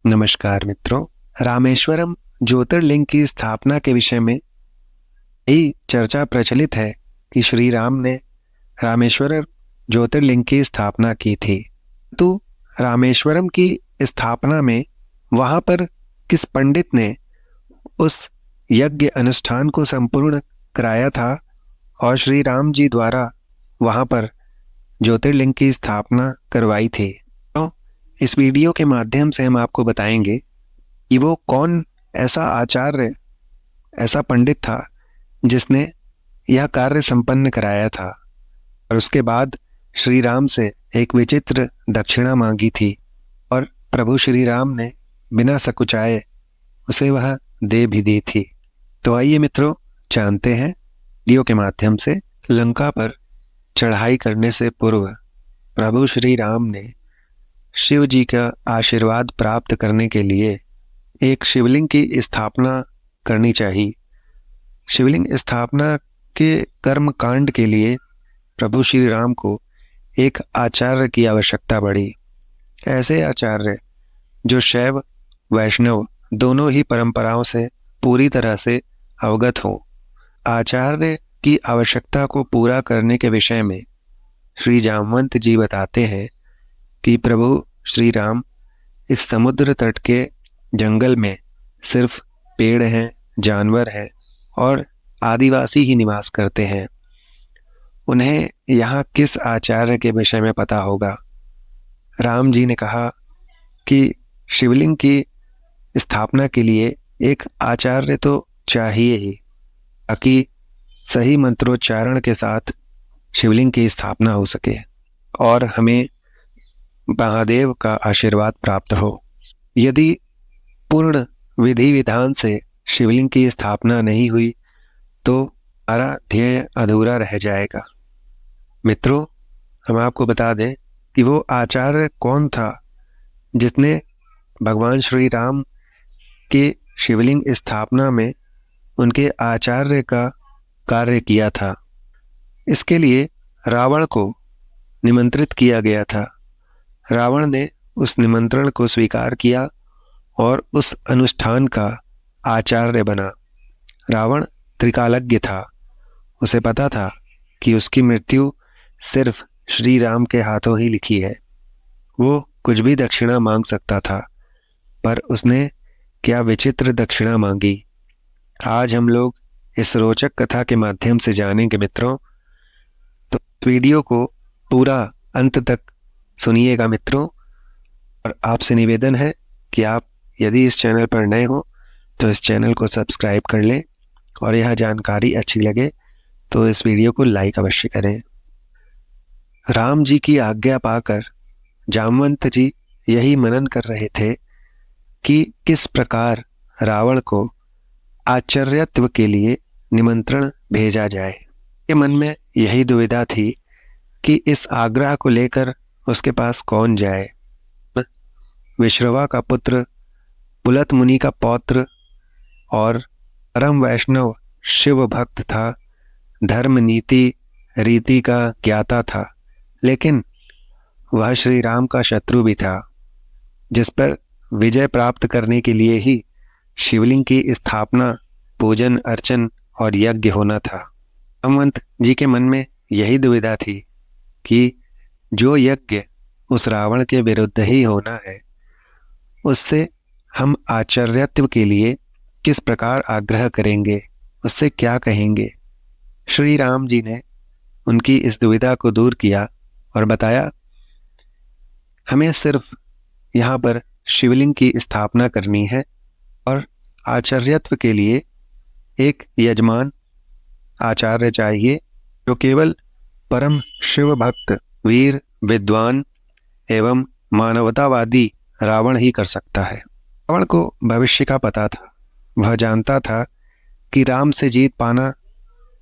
नमस्कार मित्रों, रामेश्वरम ज्योतिर्लिंग की स्थापना के विषय में यही चर्चा प्रचलित है कि श्री राम ने रामेश्वरम ज्योतिर्लिंग की स्थापना की थी। तो रामेश्वरम की स्थापना में वहां पर किस पंडित ने उस यज्ञ अनुष्ठान को संपूर्ण कराया था और श्री राम जी द्वारा वहां पर ज्योतिर्लिंग की स्थापना करवाई थी। तो इस वीडियो के माध्यम से हम आपको बताएंगे कि वो कौन ऐसा आचार्य, ऐसा पंडित था जिसने यह कार्य संपन्न कराया था और उसके बाद श्री राम से एक विचित्र दक्षिणा मांगी थी और प्रभु श्री राम ने बिना सकुचाए उसे वह दे भी दी थी। तो आइए मित्रों, जानते हैं वीडियो के माध्यम से। लंका पर चढ़ाई करने से पूर्व प्रभु श्री राम ने शिव जी का आशीर्वाद प्राप्त करने के लिए एक शिवलिंग की स्थापना करनी चाहिए। शिवलिंग स्थापना के कर्म कांड के लिए प्रभु श्री राम को एक आचार्य की आवश्यकता पड़ी। ऐसे आचार्य जो शैव वैष्णव दोनों ही परंपराओं से पूरी तरह से अवगत हो। आचार्य की आवश्यकता को पूरा करने के विषय में श्री जामवंत जी बताते हैं कि प्रभु श्री राम इस समुद्र तट के जंगल में सिर्फ पेड़ हैं, जानवर हैं और आदिवासी ही निवास करते हैं। उन्हें यहाँ किस आचार्य के विषय में पता होगा। राम जी ने कहा कि शिवलिंग की स्थापना के लिए एक आचार्य तो चाहिए ही, ताकि सही मंत्रोच्चारण के साथ शिवलिंग की स्थापना हो सके और हमें महादेव का आशीर्वाद प्राप्त हो। यदि पूर्ण विधि विधान से शिवलिंग की स्थापना नहीं हुई तो हमारा ध्येय अधूरा रह जाएगा। मित्रों, हम आपको बता दें कि वो आचार्य कौन था जिसने भगवान श्री राम के शिवलिंग स्थापना में उनके आचार्य का कार्य किया था। इसके लिए रावण को निमंत्रित किया गया था। रावण ने उस निमंत्रण को स्वीकार किया और उस अनुष्ठान का आचार्य बना। रावण त्रिकालज्ञ था। उसे पता था कि उसकी मृत्यु सिर्फ श्री राम के हाथों ही लिखी है। वो कुछ भी दक्षिणा मांग सकता था, पर उसने क्या विचित्र दक्षिणा मांगी। आज हम लोग इस रोचक कथा के माध्यम से जानेंगे मित्रों। तो वीडियो को पूरा अंत तक सुनिएगा मित्रों, और आपसे निवेदन है कि आप यदि इस चैनल पर नए हो तो इस चैनल को सब्सक्राइब कर लें और यह जानकारी अच्छी लगे तो इस वीडियो को लाइक अवश्य करें। राम जी की आज्ञा पाकर जामवंत जी यही मनन कर रहे थे कि किस प्रकार रावण को आचार्यत्व के लिए निमंत्रण भेजा जाए। के मन में यही दुविधा थी कि इस आग्रह को लेकर उसके पास कौन जाए। विश्रवा का पुत्र, पुलत मुनि का पौत्र और परम वैष्णव शिव भक्त था, धर्म नीति रीति का ज्ञाता था, लेकिन वह श्री राम का शत्रु भी था, जिस पर विजय प्राप्त करने के लिए ही शिवलिंग की स्थापना, पूजन अर्चन और यज्ञ होना था। जामवंत जी के मन में यही दुविधा थी कि जो यज्ञ उस रावण के विरुद्ध ही होना है, उससे हम आचार्यत्व के लिए किस प्रकार आग्रह करेंगे, उससे क्या कहेंगे। श्री राम जी ने उनकी इस दुविधा को दूर किया और बताया, हमें सिर्फ यहाँ पर शिवलिंग की स्थापना करनी है और आचार्यत्व के लिए एक यजमान आचार्य चाहिए जो केवल परम शिव भक्त, वीर, विद्वान एवं मानवतावादी रावण ही कर सकता है। रावण को भविष्य का पता था। वह जानता था कि राम से जीत पाना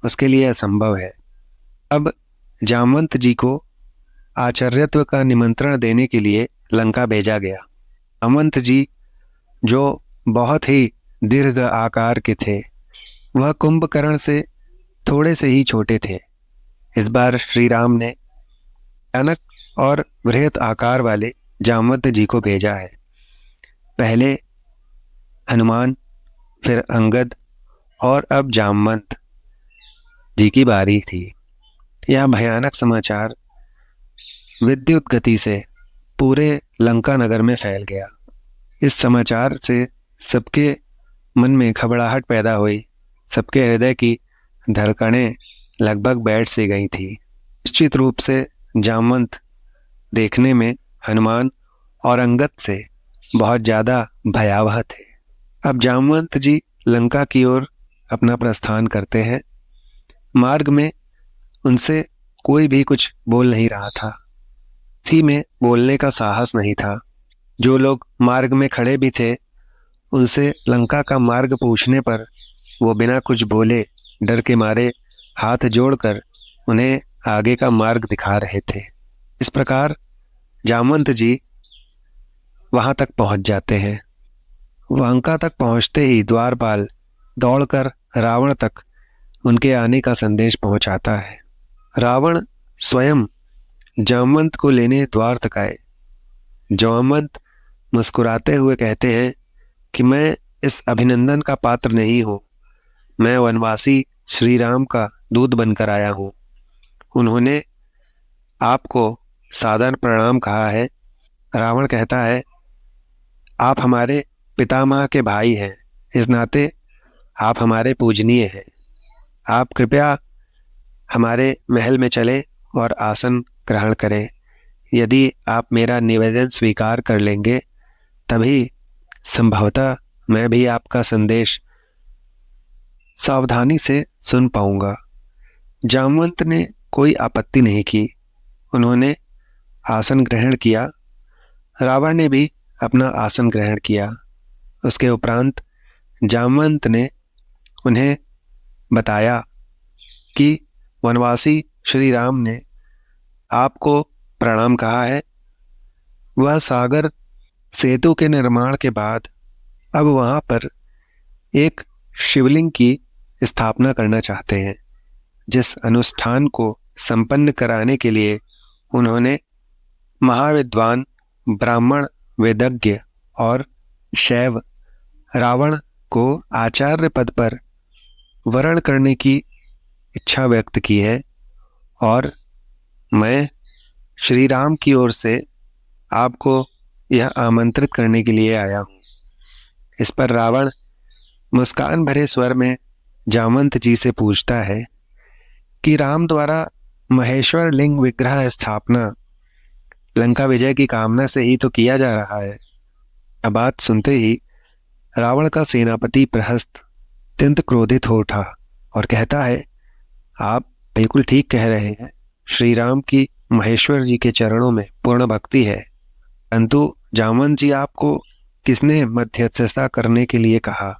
उसके लिए असंभव है। अब जामवंत जी को आचार्यत्व का निमंत्रण देने के लिए लंका भेजा गया। जामवंत जी जो बहुत ही दीर्घ आकार के थे, वह कुंभकर्ण से थोड़े से ही छोटे थे। इस बार श्री राम ने भयानक और बृहत आकार वाले जामवंत जी को भेजा है। पहले हनुमान, फिर अंगद और अब जामवंत जी की बारी थी। यह भयानक समाचार विद्युत गति से पूरे लंका नगर में फैल गया। इस समाचार से सबके मन में घबराहट पैदा हुई। सबके हृदय की धड़कनें लगभग बैठ सी गई थी। निश्चित रूप से जामवंत देखने में हनुमान और अंगद से बहुत ज़्यादा भयावह थे। अब जामवंत जी लंका की ओर अपना प्रस्थान करते हैं। मार्ग में उनसे कोई भी कुछ बोल नहीं रहा था। किसी में बोलने का साहस नहीं था। जो लोग मार्ग में खड़े भी थे, उनसे लंका का मार्ग पूछने पर वो बिना कुछ बोले डर के मारे हाथ जोड़कर उन्हें आगे का मार्ग दिखा रहे थे। इस प्रकार जामवंत जी वहां तक पहुंच जाते हैं। लंका तक पहुंचते ही द्वारपाल दौड़कर रावण तक उनके आने का संदेश पहुंचाता है। रावण स्वयं जामवंत को लेने द्वार तक आए। जामवंत मुस्कुराते हुए कहते हैं कि मैं इस अभिनंदन का पात्र नहीं हूँ। मैं वनवासी श्री राम का दूत बनकर आया हूँ। उन्होंने आपको सादर प्रणाम कहा है। रावण कहता है, आप हमारे पितामह के भाई हैं, इस नाते आप हमारे पूजनीय हैं। आप कृपया हमारे महल में चले और आसन ग्रहण करें। यदि आप मेरा निवेदन स्वीकार कर लेंगे, तभी संभवतः मैं भी आपका संदेश सावधानी से सुन पाऊंगा। जामवंत ने कोई आपत्ति नहीं की। उन्होंने आसन ग्रहण किया। रावण ने भी अपना आसन ग्रहण किया। उसके उपरांत जामवंत ने उन्हें बताया कि वनवासी श्री राम ने आपको प्रणाम कहा है। वह सागर सेतु के निर्माण के बाद अब वहां पर एक शिवलिंग की स्थापना करना चाहते हैं, जिस अनुष्ठान को संपन्न कराने के लिए उन्होंने महाविद्वान ब्राह्मण वेदज्ञ और शैव रावण को आचार्य पद पर वरण करने की इच्छा व्यक्त की है। और मैं श्री राम की ओर से आपको यह आमंत्रित करने के लिए आया हूँ। इस पर रावण मुस्कान भरे स्वर में जामवंत जी से पूछता है कि राम द्वारा महेश्वर लिंग विग्रह स्थापना लंका विजय की कामना से ही तो किया जा रहा है। यह बात सुनते ही रावण का सेनापति प्रहस्त अत्यंत क्रोधित हो उठा और कहता है, आप बिल्कुल ठीक कह रहे हैं। श्री राम की महेश्वर जी के चरणों में पूर्ण भक्ति है, परंतु जामवंत जी आपको किसने मध्यस्थता करने के लिए कहा?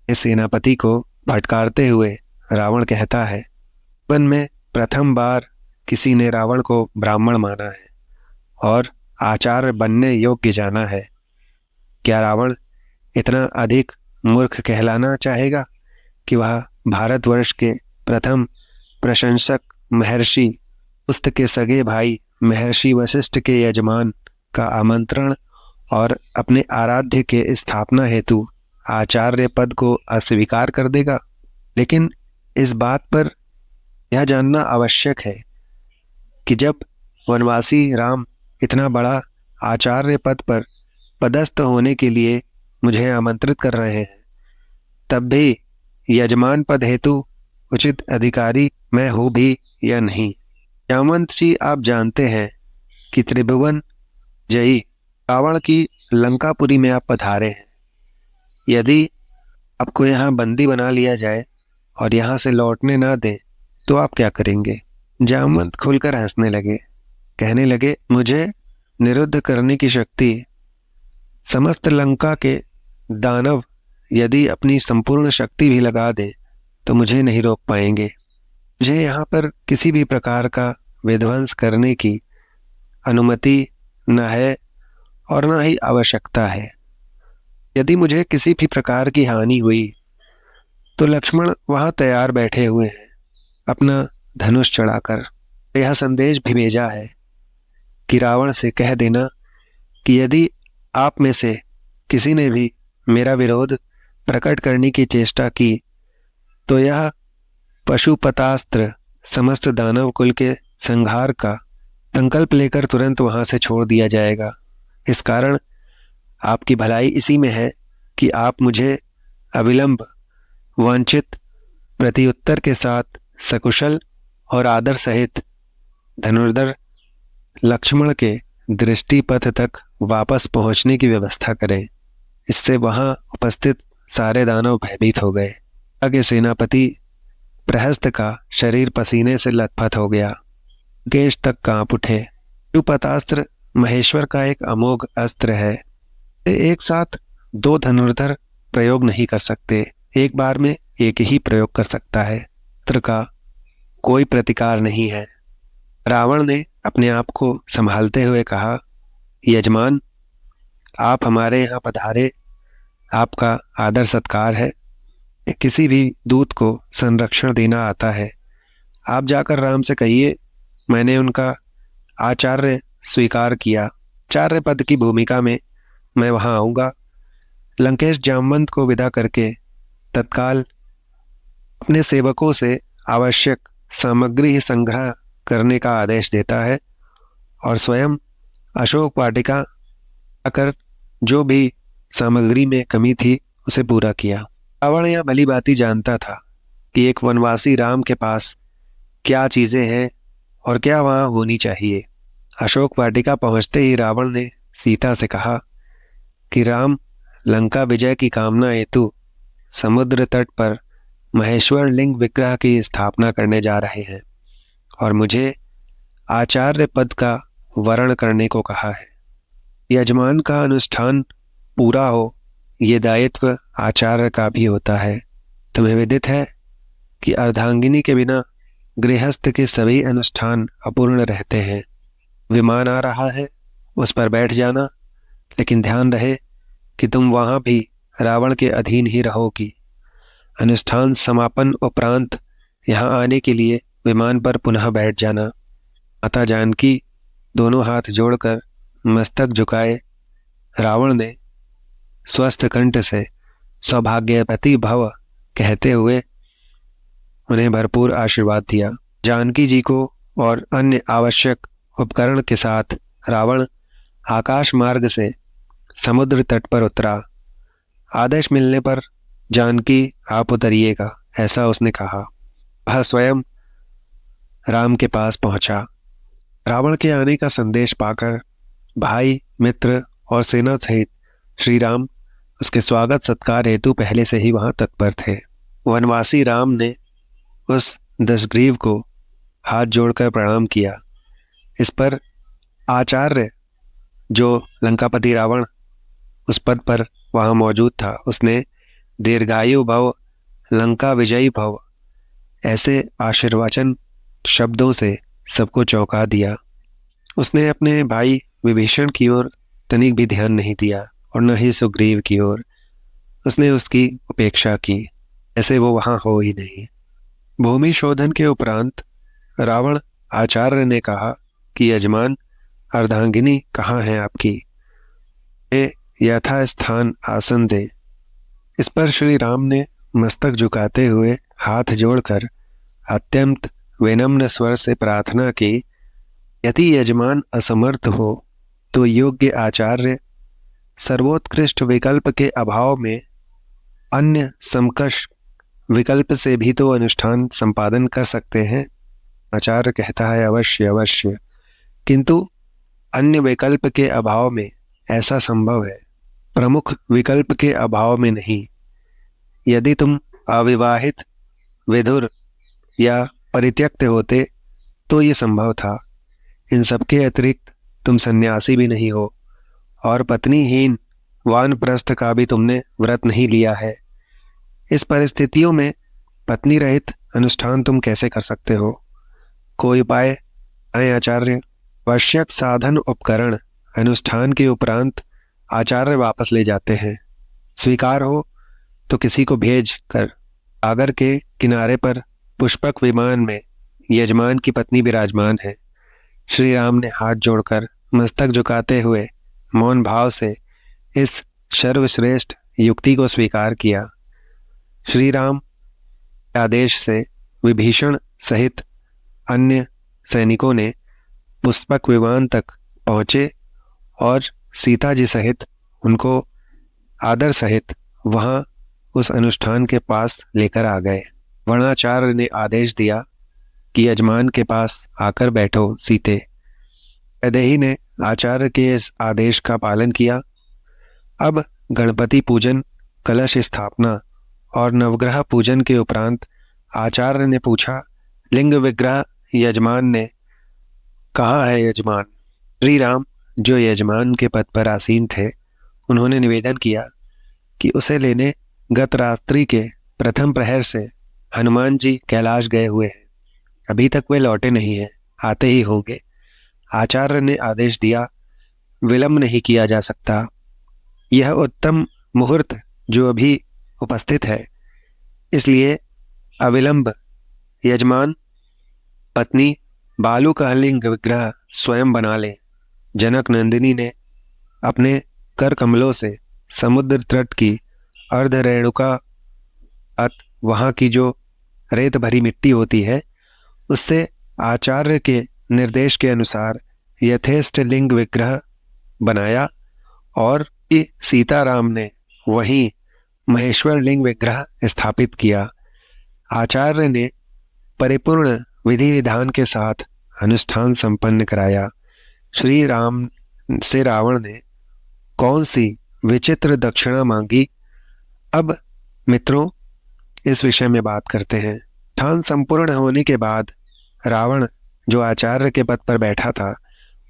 इस सेनापति को फटकारते हुए रावण कहता है, वन में प्रथम बार किसी ने रावण को ब्राह्मण माना है और आचार्य बनने योग्य जाना है। क्या रावण इतना अधिक मूर्ख कहलाना चाहेगा कि वह भारतवर्ष के प्रथम प्रशंसक महर्षि उस्त के सगे भाई महर्षि वशिष्ठ के यजमान का आमंत्रण और अपने आराध्य के स्थापना हेतु आचार्य पद को अस्वीकार कर देगा? लेकिन इस बात पर यह जानना आवश्यक है कि जब वनवासी राम इतना बड़ा आचार्य पद पर पदस्थ होने के लिए मुझे आमंत्रित कर रहे हैं, तब भी यजमान पद हेतु उचित अधिकारी मैं हूँ भी या नहीं। जामवंत जी, आप जानते हैं कि त्रिभुवन जयी रावण की लंकापुरी में आप पधारे हैं। यदि आपको यहाँ बंदी बना लिया जाए और यहाँ से लौटने ना दें तो आप क्या करेंगे? जामवंत खुलकर हंसने लगे, कहने लगे, मुझे निरुद्ध करने की शक्ति समस्त लंका के दानव यदि अपनी संपूर्ण शक्ति भी लगा दें तो मुझे नहीं रोक पाएंगे। मुझे यहाँ पर किसी भी प्रकार का विध्वंस करने की अनुमति न है और न ही आवश्यकता है। यदि मुझे किसी भी प्रकार की हानि हुई तो लक्ष्मण वहाँ तैयार बैठे हुए हैं अपना धनुष चढ़ाकर। यह संदेश भी भेजा है कि रावण से कह देना कि यदि आप में से किसी ने भी मेरा विरोध प्रकट करने की चेष्टा की तो यह पशुपतास्त्र समस्त दानव कुल के संहार का संकल्प लेकर तुरंत वहां से छोड़ दिया जाएगा। इस कारण आपकी भलाई इसी में है कि आप मुझे अविलंब वांछित प्रत्युत्तर के साथ सकुशल और आदर सहित धनुर्धर लक्ष्मण के दृष्टि पथ तक वापस पहुंचने की व्यवस्था करें। इससे वहां उपस्थित सारे दानव भयभीत हो गए। आगे सेनापति प्रहस्त का शरीर पसीने से लथपथ हो गया, केश तक कांप उठे। पशुपतास्त्र महेश्वर का एक अमोघ अस्त्र है। एक साथ दो धनुर्धर प्रयोग नहीं कर सकते, एक बार में एक ही प्रयोग कर सकता है। अस्त्र का कोई प्रतिकार नहीं है। रावण ने अपने आप को संभालते हुए कहा, यजमान, आप हमारे यहाँ पधारे, आपका आदर सत्कार है। किसी भी दूत को संरक्षण देना आता है। आप जाकर राम से कहिए मैंने उनका आचार्य स्वीकार किया। आचार्य पद की भूमिका में मैं वहां आऊँगा। लंकेश जामवंत को विदा करके तत्काल अपने सेवकों से आवश्यक सामग्री संग्रह करने का आदेश देता है और स्वयं अशोक वाटिका आकर जो भी सामग्री में कमी थी उसे पूरा किया। रावण यह भली भांति जानता था कि एक वनवासी राम के पास क्या चीजें हैं और क्या वहां होनी चाहिए। अशोक वाटिका पहुंचते ही रावण ने सीता से कहा कि राम लंका विजय की कामना हेतु समुद्र तट पर महेश्वर लिंग विग्रह की स्थापना करने जा रहे हैं और मुझे आचार्य पद का वरण करने को कहा है। यजमान का अनुष्ठान पूरा हो, ये दायित्व आचार्य का भी होता है। तुम्हें विदित है कि अर्धांगिनी के बिना गृहस्थ के सभी अनुष्ठान अपूर्ण रहते हैं। विमान आ रहा है, उस पर बैठ जाना, लेकिन ध्यान रहे कि तुम वहां भी रावण के अधीन ही रहोगी। अनुष्ठान समापन उपरांत यहाँ आने के लिए विमान पर पुनः बैठ जाना। माता जानकी दोनों हाथ जोड़कर मस्तक झुकाए रावण ने स्वस्थ कंठ से सौभाग्यवती भव कहते हुए उन्हें भरपूर आशीर्वाद दिया। जानकी जी को और अन्य आवश्यक उपकरण के साथ रावण आकाश मार्ग से समुद्र तट पर उतरा। आदेश मिलने पर जानकी आप उतरिएगा, ऐसा उसने कहा। वह स्वयं राम के पास पहुंचा। रावण के आने का संदेश पाकर भाई, मित्र और सेना सहित श्री राम उसके स्वागत सत्कार हेतु पहले से ही वहां तत्पर थे। वनवासी राम ने उस दशग्रीव को हाथ जोड़कर प्रणाम किया। इस पर आचार्य, जो लंकापति रावण उस पद पर वहां मौजूद था, उसने दीर्घायु भव, लंका विजयी भव ऐसे आशीर्वचन शब्दों से सबको चौंका दिया। उसने अपने भाई विभीषण की ओर तनिक भी ध्यान नहीं दिया और न ही सुग्रीव की ओर। उसने उसकी उपेक्षा की, ऐसे वो वहां हो ही नहीं। भूमि शोधन के उपरांत रावण आचार्य ने कहा कि यजमान, अर्धांगिनी कहाँ है आपकी? यथास्थान आसन दे। इस पर श्री राम ने मस्तक झुकाते हुए हाथ जोड़कर अत्यंत विनम्र स्वर से प्रार्थना की, यदि यजमान असमर्थ हो तो योग्य आचार्य सर्वोत्कृष्ट विकल्प के अभाव में अन्य समकक्ष विकल्प से भी तो अनुष्ठान संपादन कर सकते हैं। आचार्य कहता है, अवश्य अवश्य, किंतु अन्य विकल्प के अभाव में ऐसा संभव है, प्रमुख विकल्प के अभाव में नहीं। यदि तुम अविवाहित, विधुर या परित्यक्त होते तो ये संभव था। इन सबके अतिरिक्त तुम सन्यासी भी नहीं हो और पत्नीहीन वानप्रस्थ का भी तुमने व्रत नहीं लिया है। इस परिस्थितियों में पत्नी रहित अनुष्ठान तुम कैसे कर सकते हो? कोई उपाय आए आचार्य? आवश्यक साधन उपकरण अनुष्ठान के उपरांत आचार्य वापस ले जाते हैं। स्वीकार हो तो किसी को भेज कर सागर के किनारे पर पुष्पक विमान में यजमान की पत्नी विराजमान है। श्री राम ने हाथ जोड़कर मस्तक झुकाते हुए मौन भाव से इस सर्वश्रेष्ठ युक्ति को स्वीकार किया। श्री राम के आदेश से विभीषण सहित अन्य सैनिकों ने पुष्पक विमान तक पहुँचे और सीता जी सहित उनको आदर सहित वहाँ उस अनुष्ठान के पास लेकर आ गए। वर्णाचार्य ने आदेश दिया कि यजमान के पास आकर बैठो सीते। वैदेही ने आचार्य के इस आदेश का पालन किया। अब गणपति पूजन, कलश स्थापना और नवग्रह पूजन के उपरांत आचार्य ने पूछा, लिंग विग्रह यजमान ने कहाँ है यजमान? श्री राम जो यजमान के पद पर आसीन थे, उन्होंने निवेदन किया कि उसे लेने गत रात्रि के प्रथम प्रहर से हनुमान जी कैलाश गए हुए हैं। अभी तक वे लौटे नहीं हैं, आते ही होंगे। आचार्य ने आदेश दिया, विलंब नहीं किया जा सकता। यह उत्तम मुहूर्त जो अभी उपस्थित है, इसलिए अविलंब यजमान पत्नी बालू का लिंग विग्रह स्वयं बना ले। जनक नंदिनी ने अपने कर कमलों से समुद्र तट की अर्ध रेणुका वहाँ की जो रेत भरी मिट्टी होती है, उससे आचार्य के निर्देश के अनुसार यथेष्ट लिंग विग्रह बनाया और सीताराम ने वहीं महेश्वर लिंग विग्रह स्थापित किया। आचार्य ने परिपूर्ण विधि विधान के साथ अनुष्ठान संपन्न कराया। श्री राम से रावण ने कौन सी विचित्र दक्षिणा मांगी? अब मित्रों, इस विषय में बात करते हैं। अनुष्ठान संपूर्ण होने के बाद रावण जो आचार्य के पद पर बैठा था,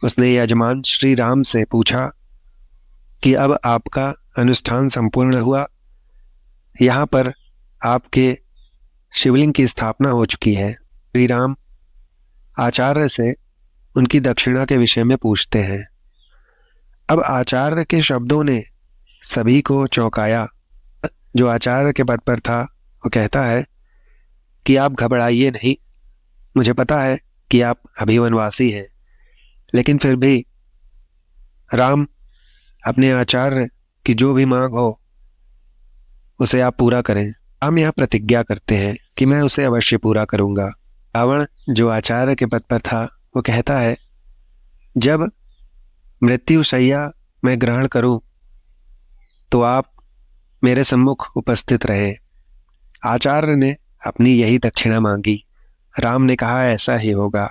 उसने यजमान श्री राम से पूछा कि अब आपका अनुष्ठान संपूर्ण हुआ, यहाँ पर आपके शिवलिंग की स्थापना हो चुकी है। श्री राम आचार्य से उनकी दक्षिणा के विषय में पूछते हैं। अब आचार्य के शब्दों ने सभी को चौंकाया। जो आचार्य के पद पर था, वो कहता है कि आप घबराइए नहीं, मुझे पता है कि आप अभी वनवासी हैं, लेकिन फिर भी राम अपने आचार्य की जो भी मांग हो उसे आप पूरा करें। हम यह प्रतिज्ञा करते हैं कि मैं उसे अवश्य पूरा करूंगा। रावण जो आचार्य के पद पर था, वो कहता है, जब मृत्युशैया मैं ग्रहण करूं तो आप मेरे सम्मुख उपस्थित रहे। आचार्य ने अपनी यही दक्षिणा मांगी। राम ने कहा, ऐसा ही होगा।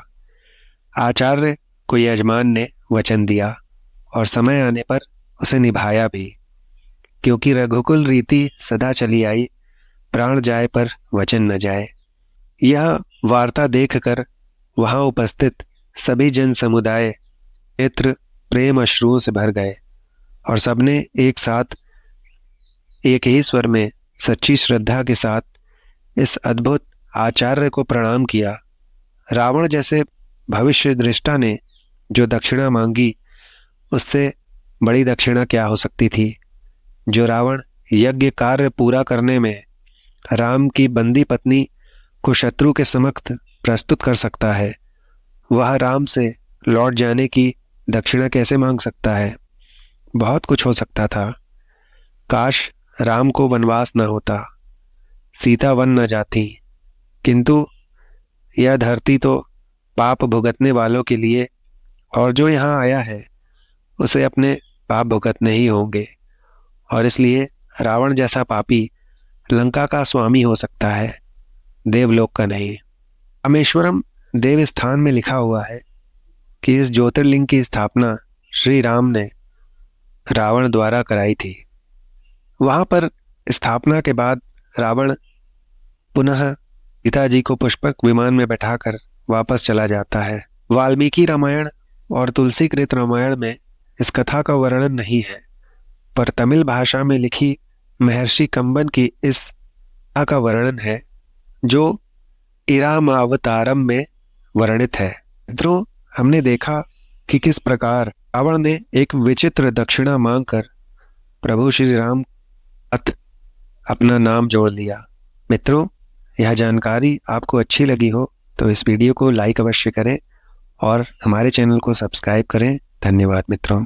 आचार्य को यजमान ने वचन दिया और समय आने पर उसे निभाया भी, क्योंकि रघुकुल रीति सदा चली आई, प्राण जाए पर वचन न जाए। यह वार्ता देखकर वहां उपस्थित सभी जन समुदाय नेत्र प्रेम अश्रुओं से भर गए और सबने एक साथ एक ही स्वर में सच्ची श्रद्धा के साथ इस अद्भुत आचार्य को प्रणाम किया। रावण जैसे भविष्य दृष्टा ने जो दक्षिणा मांगी, उससे बड़ी दक्षिणा क्या हो सकती थी। जो रावण यज्ञ कार्य पूरा करने में राम की बंदी पत्नी को शत्रु के समक्ष प्रस्तुत कर सकता है, वह राम से लौट जाने की दक्षिणा कैसे मांग सकता है। बहुत कुछ हो सकता था। काश राम को वनवास न होता, सीता वन न जाती, किंतु यह धरती तो पाप भुगतने वालों के लिए, और जो यहाँ आया है उसे अपने पाप भुगतने ही होंगे, और इसलिए रावण जैसा पापी लंका का स्वामी हो सकता है, देवलोक का नहीं। रामेश्वरम देव स्थान में लिखा हुआ है कि इस ज्योतिर्लिंग की स्थापना श्री राम ने रावण द्वारा कराई थी। वहां पर स्थापना के बाद रावण पुनः पिताजी को पुष्पक विमान में बैठाकर वापस चला जाता है। वाल्मीकि रामायण और तुलसीकृत रामायण में इस कथा का वर्णन नहीं है, पर तमिल भाषा में लिखी महर्षि कंबन की इस कथा का वर्णन है, जो इरामावतारम में वर्णित है। मित्रों, हमने देखा कि किस प्रकार रावण ने एक विचित्र दक्षिणा मांगकर प्रभु श्री राम अपना नाम जोड़ लिया। मित्रों, यह जानकारी आपको अच्छी लगी हो तो इस वीडियो को लाइक अवश्य करें और हमारे चैनल को सब्सक्राइब करें। धन्यवाद मित्रों।